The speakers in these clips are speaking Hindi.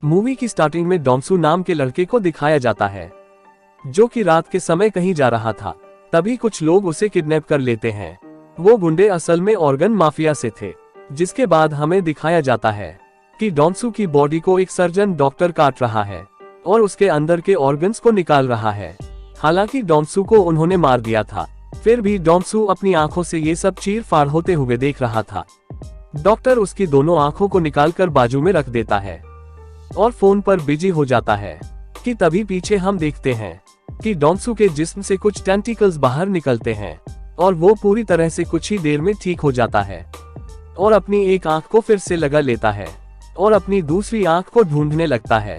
मूवी की स्टार्टिंग में डोंसू नाम के लड़के को दिखाया जाता है, जो कि रात के समय कहीं जा रहा था। तभी कुछ लोग उसे किडनैप कर लेते हैं। वो गुंडे असल में ऑर्गन माफिया से थे। जिसके बाद हमें दिखाया जाता है कि डोंसू की बॉडी को एक सर्जन डॉक्टर काट रहा है और उसके अंदर के ऑर्गन्स को निकाल रहा है। हालांकि डोंसू को उन्होंने मार दिया था, फिर भी डोंसू अपनी आंखों से ये सब चीर फाड़ होते हुए देख रहा था। डॉक्टर उसकी दोनों आंखों को निकालकर बाजू में रख देता है और फोन पर बिजी हो जाता है कि तभी पीछे हम देखते हैं कि डोंसू के जिस्म से कुछ टेंटिकल्स बाहर निकलते हैं और वो पूरी तरह से कुछ ही देर में ठीक हो जाता है और अपनी एक आंख को फिर से लगा लेता है और अपनी दूसरी आंख को ढूंढने लगता है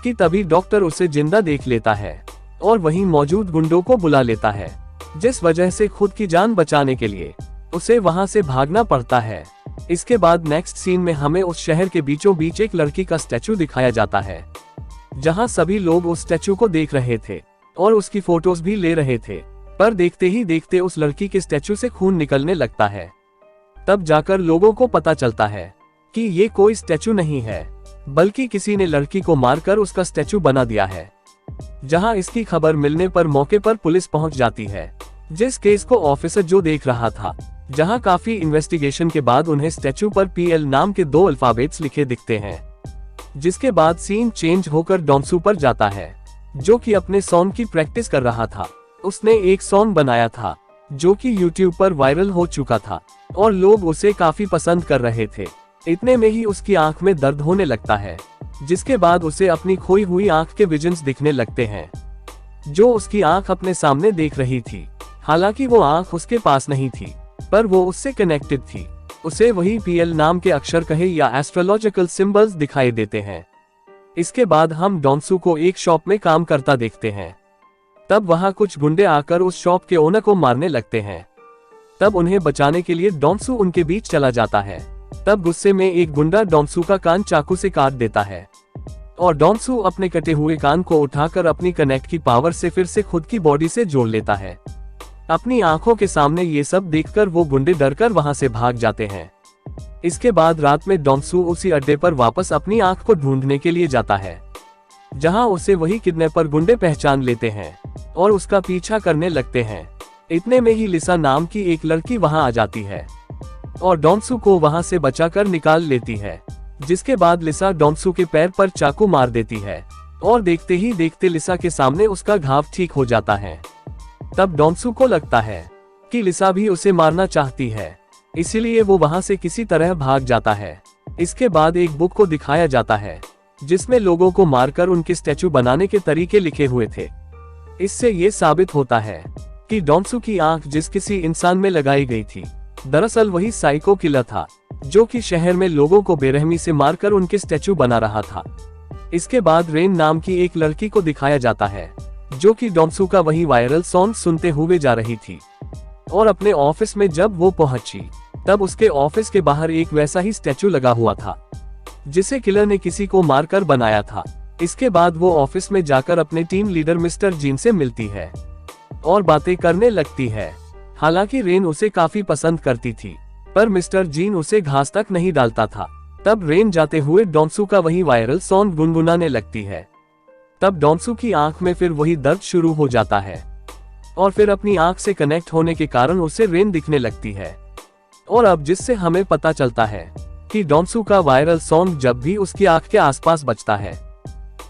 कि तभी डॉक्टर उसे जिंदा देख लेता है और वहीं मौजूद गुंडों को बुला लेता है, जिस वजह से खुद की जान बचाने के लिए उसे वहां से भागना पड़ता है। इसके बाद नेक्स्ट सीन में हमें उस शहर के बीचों बीच एक लड़की का स्टैचू दिखाया जाता है, जहां सभी लोग उस स्टैचू को देख रहे थे और उसकी फोटोज भी ले रहे थे। पर देखते ही देखते उस लड़की के स्टैचू से खून निकलने लगता है। तब जाकर लोगों को पता चलता है कि ये कोई स्टैचू नहीं है, बल्कि किसी ने लड़की को मारकर उसका स्टैचू बना दिया है। जहां इसकी खबर मिलने पर मौके पर पुलिस पहुंच जाती है, जिस केस को ऑफिसर जो देख रहा था। जहां काफी इन्वेस्टिगेशन के बाद उन्हें स्टैचू पर PL नाम के 2 अल्फाबेट्स लिखे दिखते हैं। जिसके बाद सीन चेंज होकर डोंसू पर जाता है, जो कि अपने सॉन्ग की प्रैक्टिस कर रहा था। उसने एक सॉन्ग बनाया था जो कि YouTube पर वायरल हो चुका था और लोग उसे काफी पसंद कर रहे थे। इतने में ही उसकी आंख में दर्द होने लगता है, जिसके बाद उसे अपनी खोई हुई आंख के विजन्स दिखने लगते हैं, जो उसकी आंख अपने सामने देख रही थी। हालांकि वो आंख उसके पास नहीं थी, पर वो उससे कनेक्टेड थी। उसे वही PL नाम के अक्षर कहे या एस्ट्रोलॉजिकल सिंबल्स दिखाई देते हैं। इसके बाद हम डोंसू को एक शॉप में काम करता देखते हैं। तब वहां कुछ गुंडे आकर उस शॉप के ओनर को मारने लगते हैं। तब उन्हें बचाने के लिए डोंसू उनके बीच चला जाता है। तब गुस्से में एक गुंडा डोंसू का कान चाकू से काट देता है और डोंसू अपने कटे हुए कान को उठाकर अपनी कनेक्ट की पावर से फिर से खुद की बॉडी से जोड़ लेता है। अपनी आंखों के सामने ये सब देखकर वो गुंडे डरकर वहां से भाग जाते हैं। इसके बाद रात में डोंसू उसी अड्डे पर वापस अपनी आंख को ढूंढने के लिए जाता है, जहां उसे वही किडनैपर गुंडे पहचान लेते हैं और उसका पीछा करने लगते हैं। इतने में ही लिसा नाम की एक लड़की वहां आ जाती है और डोंसू को वहां से बचाकर निकाल लेती है। जिसके बाद लिसा डोंसू के पैर पर चाकू मार देती है और देखते ही देखते लिसा के सामने उसका घाव ठीक हो जाता है। तब डोंसू को लगता है कि लिसा भी उसे मारना चाहती है, इसीलिए वो वहां से किसी तरह भाग जाता है। इसके बाद एक बुक को दिखाया जाता है, जिसमें लोगों को मारकर उनके स्टैचू बनाने के तरीके लिखे हुए थे। इससे ये साबित होता है कि डोंसू की आंख जिस किसी इंसान में लगाई गई थी, दरअसल वही साइको किलर था, जो कि शहर में लोगों को बेरहमी से मारकर उनके स्टैचू बना रहा था। इसके बाद रेन नाम की एक लड़की को दिखाया जाता है, जो कि डोंसू का वही वायरल सॉन्ग सुनते हुए जा रही थी और अपने ऑफिस में जब वो पहुंची, तब उसके ऑफिस के बाहर एक वैसा ही स्टैचू लगा हुआ था, जिसे किलर ने किसी को मारकर बनाया था। इसके बाद वो ऑफिस में जाकर अपने टीम लीडर मिस्टर जीन से मिलती है और बातें करने लगती है। हालांकि रेन उसे काफी पसंद करती थी, पर मिस्टर जीन उसे घास तक नहीं डालता था। तब रेन जाते हुए डोंसू का वही वायरल सॉन्ग गुनगुनाने लगती है। तब डोंसू की आंख में फिर वही दर्द शुरू हो जाता है और फिर अपनी आंख से कनेक्ट होने के कारण उसे रेन दिखने लगती है। और अब जिससे हमें पता चलता है कि डोंसू का वायरल सॉन्ग जब भी उसकी आंख के आसपास बजता है,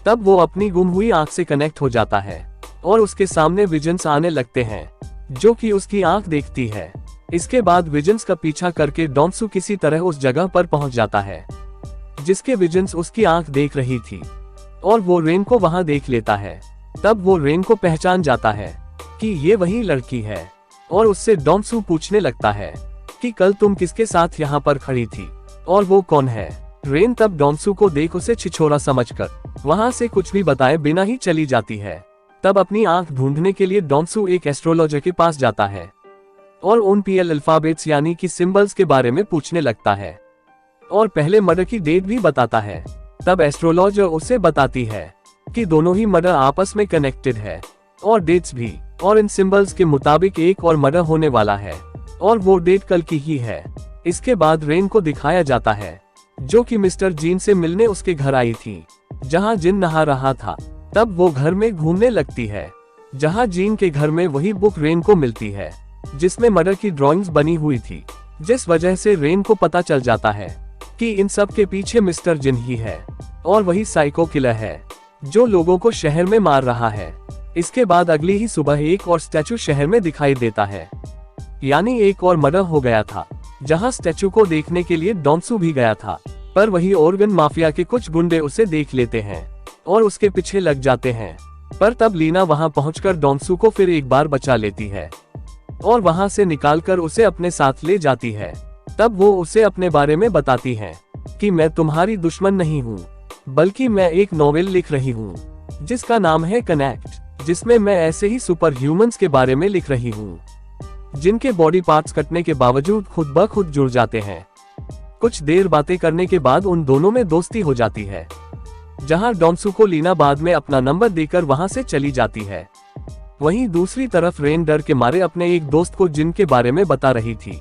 तब वो अपनी गुम हुई आंख से कनेक्ट हो जाता है और उसके सामने विजन्स आने लगते हैं, जो कि उसकी आंख देखती है। इसके बाद विजन्स का पीछा करके डोंसू किसी तरह उस जगह पर पहुंच जाता है, जिसके विजन्स उसकी आंख देख रही थी और वो रेन को वहां देख लेता है। तब वो रेन को पहचान जाता है कि ये वही लड़की है और उससे डोंसू पूछने लगता है कि कल तुम किसके साथ यहाँ पर खड़ी थी और वो कौन है। रेन तब डोंसू को देख उसे छिछोरा समझकर वहां से कुछ भी बताए बिना ही चली जाती है। तब अपनी आंख ढूंढने के लिए डोंसू एक एस्ट्रोलॉजर के पास जाता है और उन PL अल्फाबेट्स यानी कि सिंबल्स के बारे में पूछने लगता है और पहले मर्डर की डेट भी बताता है। तब एस्ट्रोलॉजर उसे बताती है कि दोनों ही मर्डर आपस में कनेक्टेड है और डेट्स भी, और इन सिंबल्स के मुताबिक एक और मर्डर होने वाला है और वो डेट कल की ही है। इसके बाद रेन को दिखाया जाता है, जो कि मिस्टर जीन से मिलने उसके घर आई थी जहाँ जिन नहा रहा था। तब वो घर में घूमने लगती है, जहाँ जीन के घर में वही बुक रेन को मिलती है जिसमें मर्डर की ड्राइंग्स बनी हुई थी, जिस वजह से रेन को पता चल जाता है कि इन सब के पीछे मिस्टर जिन ही है और वही साइको किलर है जो लोगों को शहर में मार रहा है। इसके बाद अगली ही सुबह एक और स्टैचू शहर में दिखाई देता है, यानी एक और मर्डर हो गया था, जहां स्टैचू को देखने के लिए डॉन्सू भी गया था। पर वही ऑर्गन माफिया के कुछ गुंडे उसे देख लेते हैं और उसके पीछे लग जाते हैं। पर तब लीना वहां पहुंचकर डॉन्सू को फिर एक बार बचा लेती है और वहां से निकालकर उसे अपने साथ ले जाती है। तब वो उसे अपने बारे में बताती है कि मैं तुम्हारी दुश्मन नहीं हूँ, बल्कि मैं एक नॉवेल लिख रही हूँ जिसका नाम है कनेक्ट, जिसमें मैं ऐसे ही सुपर ह्यूमंस के बारे में लिख रही हूँ जिनके बॉडी पार्ट्स कटने के बावजूद खुद ब खुद जुड़ जाते हैं। कुछ देर बातें करने के बाद उन दोनों में दोस्ती हो जाती है, जहां डॉन्सू को लीना बाद में अपना नंबर देकर वहां से चली जाती है। वहीं दूसरी तरफ रेन डर के मारे अपने एक दोस्त को जिन के बारे में बता रही थी,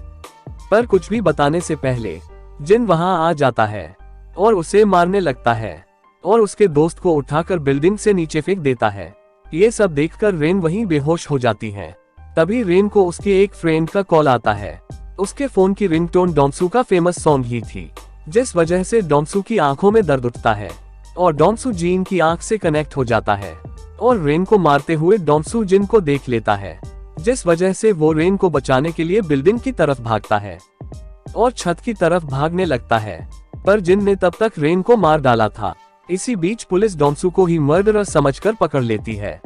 पर कुछ भी बताने से पहले जिन वहां आ जाता है और उसे मारने लगता है और उसके दोस्त को उठाकर बिल्डिंग से नीचे फेंक देता है। ये सब देखकर रेन वहीं बेहोश हो जाती है। तभी रेन को उसके एक फ्रेंड का कॉल आता है। उसके फोन की रिंगटोन डॉन्सू का फेमस सॉन्ग ही थी, जिस वजह से डॉन्सू की आंखों में दर्द उठता है और डॉन्सू जीन की आंख से कनेक्ट हो जाता है और रेन को मारते हुए डॉन्सू जिन को देख लेता है, जिस वजह से वो रेन को बचाने के लिए बिल्डिंग की तरफ भागता है और छत की तरफ भागने लगता है। पर जिन ने तब तक रेन को मार डाला था। इसी बीच पुलिस डॉन्सू को ही मर्डरर समझकर पकड़ लेती है,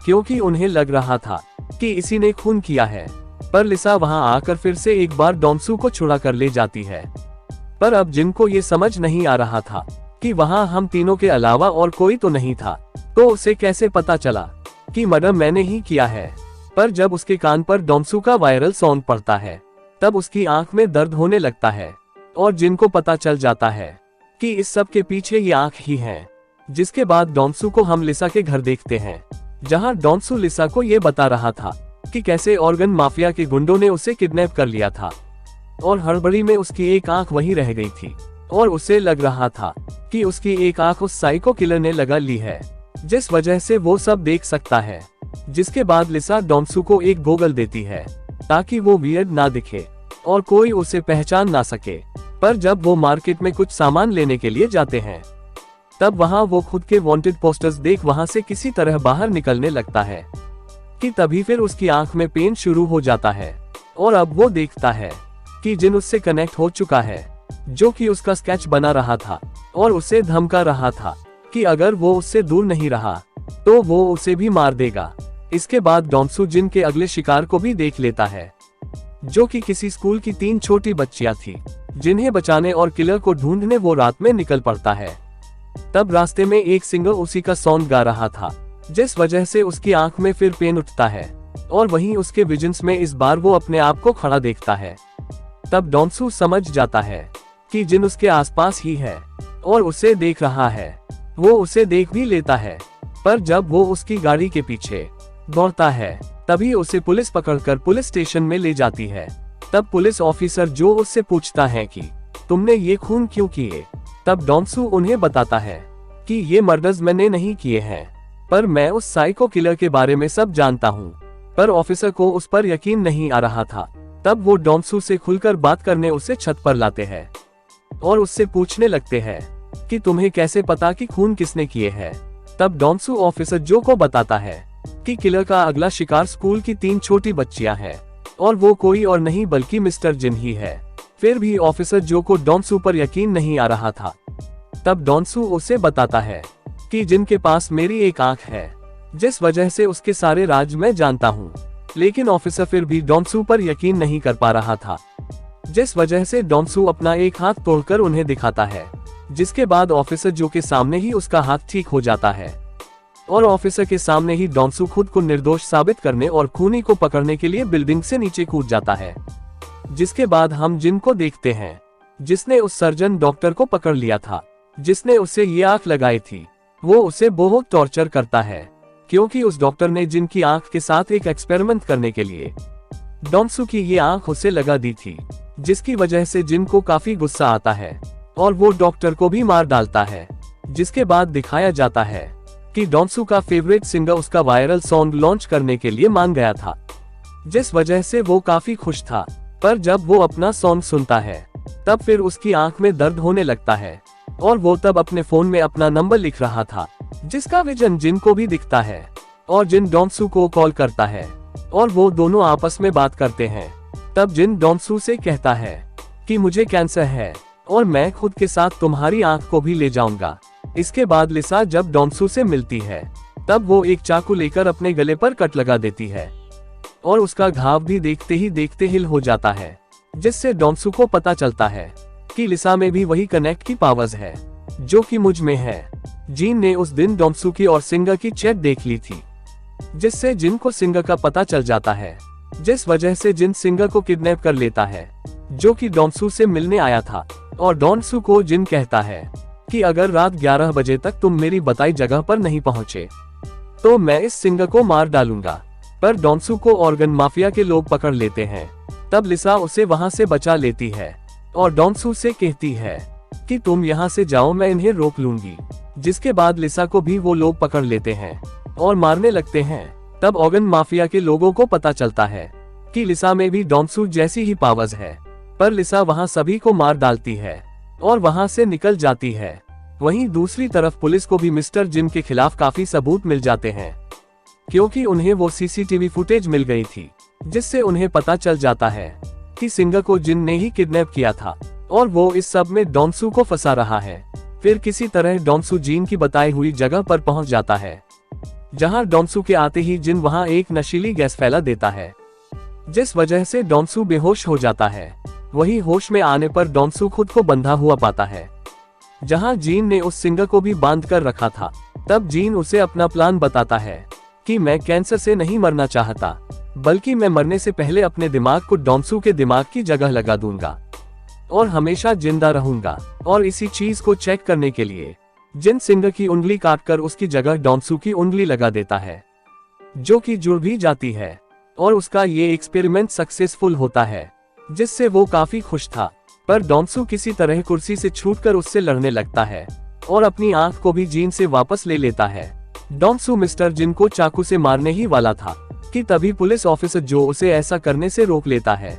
क्योंकि उन्हें लग रहा था कि इसी ने खून किया है। पर लिसा वहां आकर फिर से एक बार डॉन्सू को छुड़ा कर ले जाती है। पर अब जिन को ये समझ नहीं आ रहा था कि वहां हम तीनों के अलावा और कोई तो नहीं था, तो उसे कैसे पता चला कि मर्डर मैंने ही किया है। पर जब उसके कान पर डॉन्सू का वायरल सॉन्ग पड़ता है, तब उसकी आंख में दर्द होने लगता है और जिन को पता चल जाता है कि इस सब के पीछे ये आंख ही है। जिसके बाद डॉन्सू को हम लिसा के घर देखते हैं, जहां डॉन्सू लिसा को ये बता रहा था कि कैसे ऑर्गन माफिया के गुंडों ने उसे किडनैप कर लिया था और हड़बड़ी में उसकी एक आंख वहीं रह गई थी और उसे लग रहा था कि उसकी एक आंख उस साइको किलर ने लगा ली है, जिस वजह से वो सब देख सकता है। जिसके बाद लिसा डॉन्सू को एक गोगल देती है ताकि वो वियर्ड ना दिखे और कोई उसे पहचान ना सके। पर जब वो मार्केट में कुछ सामान लेने के लिए जाते हैं, तब वहां वो खुद के वांटेड पोस्टर्स देख वहां से किसी तरह बाहर निकलने लगता है कि तभी फिर उसकी आंख में पेन शुरू हो जाता है और अब वो देखता है कि जिन उससे कनेक्ट हो चुका है, जो कि उसका स्केच बना रहा था और उसे धमका रहा था कि अगर वो उससे दूर नहीं रहा तो वो उसे भी मार देगा। इसके बाद डॉन्सू जिन के अगले शिकार को भी देख लेता है, जो कि किसी स्कूल की 3 छोटी बच्चियां थी, जिन्हें बचाने और किलर को ढूंढने वो रात में निकल पड़ता है। तब रास्ते में एक सिंगर उसी का सॉन्ग गा रहा था, जिस वजह से उसकी आंख में फिर पेन उठता है और वहीं उसके विजन्स में इस बार वो अपने आप को खड़ा देखता है। तब डॉन्सू समझ जाता है कि जिन उसके आसपास ही है और उसे देख रहा है। वो उसे देख भी लेता है, पर जब वो उसकी गाड़ी के पीछे दौड़ता है, तभी उसे पुलिस पकड़कर पुलिस स्टेशन में ले जाती है। तब पुलिस ऑफिसर जो उससे पूछता है कि तुमने ये खून क्यों किए, तब डॉन्सू उन्हें बताता है कि ये मर्डर्स मैंने नहीं किए हैं, पर मैं उस साइको किलर के बारे में सब जानता हूँ। पर ऑफिसर को उस पर यकीन नहीं आ रहा था। तब वो डॉन्सू से खुलकर बात करने उसे छत पर लाते हैं और उससे पूछने लगते हैं कि तुम्हें कैसे पता कि खून किसने किए हैं। तब डॉन्सू ऑफिसर जो को बताता है कि किलर का अगला शिकार स्कूल की 3 छोटी बच्चियां हैं और वो कोई और नहीं बल्कि मिस्टर जिन ही है। फिर भी ऑफिसर जो को डॉन्सू पर यकीन नहीं आ रहा था। तब डॉन्सू उसे बताता है कि जिन के पास मेरी एक आंख है, जिस वजह से उसके सारे राज मैं जानता हूँ। लेकिन ऑफिसर फिर भी डॉन्सू पर यकीन नहीं कर पा रहा था, जिस वजह से डॉन्सू अपना एक हाथ तोड़कर उन्हें दिखाता है। जिसके बाद ऑफिसर जो के सामने ही उसका हाथ ठीक हो जाता है और ऑफिसर के सामने ही डॉन्सू खुद को निर्दोष साबित करने और खूनी को पकड़ने के लिए बिल्डिंग से नीचे कूद जाता है। जिसके बाद हम जिन को देखते हैं, जिसने उस सर्जन डॉक्टर को पकड़ लिया था, जिसने उसे ये आंख लगाई थी। वो उसे बहुत टॉर्चर करता है, क्योंकि उस डॉक्टर ने जिन की आंख के साथ एक एक्सपेरिमेंट करने के लिए डॉन्सू की ये आंख उसे लगा दी थी, जिसकी वजह से जिन को काफी गुस्सा आता है और वो डॉक्टर को भी मार डालता है। जिसके बाद दिखाया जाता है कि डोंसू का फेवरेट सिंगर उसका वायरल सॉन्ग लॉन्च करने के लिए मान गया था, जिस वजह से वो काफी खुश था। पर जब वो अपना सॉन्ग सुनता है तब फिर उसकी आंख में दर्द होने लगता है और वो तब अपने फोन में अपना नंबर लिख रहा था, जिसका विजन जिन को भी दिखता है और जिन डोंसू को कॉल करता है और वो दोनों आपस में बात करते हैं। तब जिन डोंसू से कहता है कि मुझे कैंसर है और मैं खुद के साथ तुम्हारी आंख को भी ले जाऊंगा। इसके बाद लिसा जब डोंसू से मिलती है तब वो एक चाकू लेकर अपने गले पर कट लगा देती है और उसका घाव भी देखते ही देखते हिल हो जाता है, जिससे डोंसू को पता चलता है कि लिसा में भी वही कनेक्ट की पावर्स है जो कि मुझ में है। जीन ने उस दिन डोंसू की और सिंगर की चैट देख ली थी, जिससे जिन को सिंगर का पता चल जाता है, जिस वजह से जिन सिंगर को किडनैप कर लेता है जो कि डोंसू से मिलने आया था। और डोंसू को जिन कहता है कि अगर रात 11 बजे तक तुम मेरी बताई जगह पर नहीं पहुंचे तो मैं इस सिंगर को मार डालूंगा। पर डोंसू को ऑर्गन माफिया के लोग पकड़ लेते हैं। तब लिसा उसे वहां से बचा लेती है और डोंसू से कहती है कि तुम यहाँ से जाओ, मैं इन्हें रोक लूंगी। जिसके बाद लिसा को भी वो लोग पकड़ लेते हैं और मारने लगते हैं। तब ऑर्गन माफिया के लोगों को पता चलता है कि लिसा में भी डोंसू जैसी ही पावर्स है, पर लिसा वहां सभी को मार डालती है और वहां से निकल जाती है। वहीं दूसरी तरफ पुलिस को भी मिस्टर जिन के खिलाफ काफी सबूत मिल जाते हैं, क्योंकि उन्हें वो सीसीटीवी फुटेज मिल गई थी, जिससे उन्हें पता चल जाता है कि सिंगर को जिन ने ही किडनैप किया था और वो इस सब में डोंसू को फंसा रहा है। फिर किसी तरह डोंसू जिन की बताई हुई जगह पर पहुंच जाता है, जहां डोंसू के आते ही जिन वहां एक नशीली गैस फैला देता है, जिस वजह से डोंसू बेहोश हो जाता है। वही होश में आने पर डोंसू खुद को बंधा हुआ पाता है, जहां जीन ने उस सिंगर को भी बांध कर रखा था। तब जीन उसे अपना प्लान बताता है कि मैं कैंसर से नहीं मरना चाहता, बल्कि मैं मरने से पहले अपने दिमाग को डोंसू के दिमाग की जगह लगा दूंगा और हमेशा जिंदा रहूंगा। और इसी चीज को चेक करने के लिए जिन सिंगर की उंगली काटकर उसकी जगह डोंसू की उंगली लगा देता है, जो कि जुड़ भी जाती है। और उसका ये एक्सपेरिमेंट सक्सेसफुल होता है, जिससे वो काफी खुश था। पर डोंसू किसी तरह कुर्सी से छूटकर उससे लड़ने लगता है और अपनी आंख को भी जीन से वापस ले लेता है। डोंसू मिस्टर जिन को चाकू से मारने ही वाला था कि तभी पुलिस ऑफिसर जो उसे ऐसा करने से रोक लेता है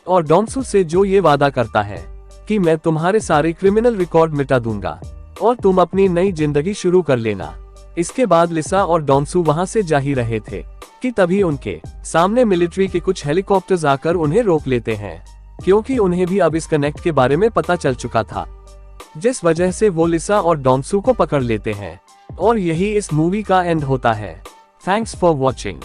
और डोंसू से जो ये वादा करता है कि मैं तुम्हारे सारे क्रिमिनल रिकॉर्ड मिटा दूंगा और तुम अपनी नई जिंदगी शुरू कर लेना। इसके बाद लिसा और डोंसू वहां से जा ही रहे थे कि तभी उनके सामने मिलिट्री के कुछ हेलीकॉप्टर्स आकर उन्हें रोक लेते हैं, क्योंकि उन्हें भी अब इस कनेक्ट के बारे में पता चल चुका था, जिस वजह से वो लिसा और डोंसू को पकड़ लेते हैं। और यही इस मूवी का एंड होता है। Thanks for watching.